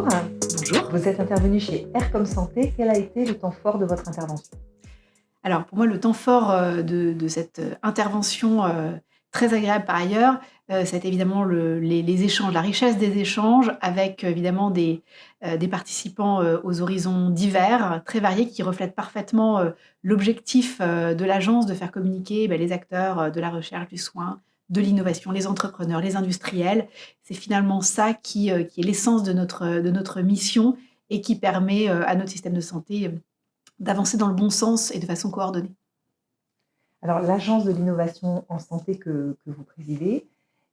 bonjour. Bonjour. Vous êtes intervenu chez Air comme Santé. Quel a été le temps fort de votre intervention? Alors pour moi, le temps fort, de cette, intervention, très agréable par ailleurs, c'est évidemment les échanges, la richesse des échanges avec évidemment des participants, aux horizons divers, très variés, qui reflètent parfaitement, l'objectif, de l'agence de faire communiquer, les acteurs, de la recherche, du soin, de l'innovation, les entrepreneurs, les industriels. C'est finalement ça qui est l'essence de notre mission et qui permet, à notre système de santé, d'avancer dans le bon sens et de façon coordonnée. Alors, l'Agence de l'innovation en santé que vous présidez,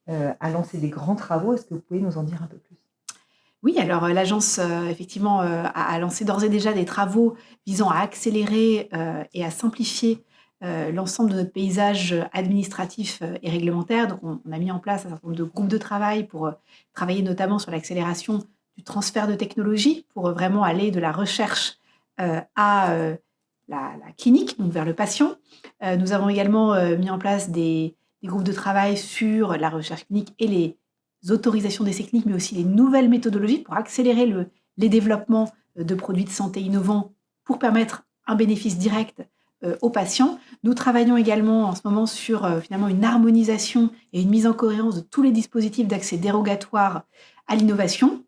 a lancé des grands travaux. Est-ce que vous pouvez nous en dire un peu plus? Oui, alors, l'agence, effectivement, a lancé d'ores et déjà des travaux visant à accélérer, et à simplifier, l'ensemble de notre paysage, administratif, et réglementaire. Donc on a mis en place un certain nombre de groupes de travail pour, travailler notamment sur l'accélération du transfert de technologies pour, vraiment aller de la recherche, à, la clinique, donc vers le patient. Nous avons également, mis en place des groupes de travail sur la recherche clinique et les autorisations d'essais cliniques, mais aussi les nouvelles méthodologies pour accélérer les développements, de produits de santé innovants pour permettre un bénéfice direct, aux patients. Nous travaillons également en ce moment sur, finalement une harmonisation et une mise en cohérence de tous les dispositifs d'accès dérogatoire à l'innovation.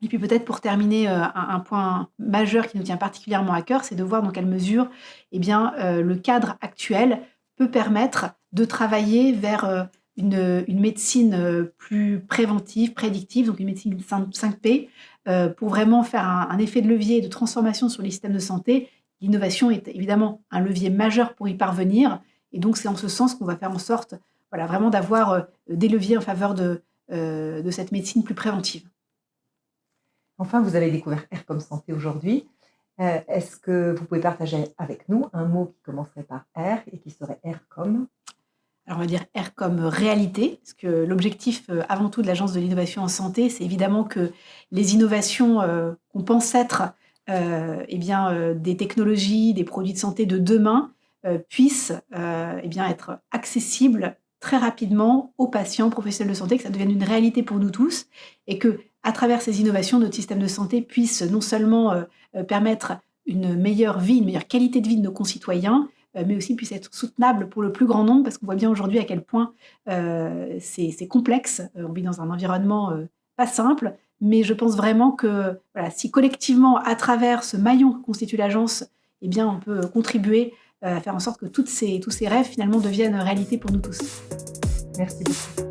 Et puis peut-être pour terminer, un point majeur qui nous tient particulièrement à cœur, c'est de voir dans quelle mesure, le cadre actuel peut permettre de travailler vers, une médecine, plus préventive, prédictive, donc une médecine 5P, pour vraiment faire un effet de levier et de transformation sur les systèmes de santé. L'innovation est évidemment un levier majeur pour y parvenir et donc c'est en ce sens qu'on va faire en sorte, voilà, vraiment d'avoir, des leviers en faveur de cette médecine plus préventive. Enfin, vous avez découvert Air comme Santé aujourd'hui. Est-ce que vous pouvez partager avec nous un mot qui commencerait par R et qui serait Air comme? Alors on va dire R comme réalité, parce que l'objectif, avant tout de l'Agence de l'innovation en santé, c'est évidemment que les innovations, qu'on pense être, des technologies, des produits de santé de demain, puissent, être accessibles très rapidement aux patients, aux professionnels de santé, que ça devienne une réalité pour nous tous et que, à travers ces innovations, notre système de santé puisse non seulement, permettre une meilleure vie, une meilleure qualité de vie de nos concitoyens, mais aussi puisse être soutenable pour le plus grand nombre parce qu'on voit bien aujourd'hui à quel point, c'est complexe. On vit dans un environnement, pas simple, mais je pense vraiment que, voilà, si collectivement, à travers ce maillon que constitue l'agence, on peut contribuer, à faire en sorte que tous ces rêves finalement deviennent réalité pour nous tous. Merci beaucoup.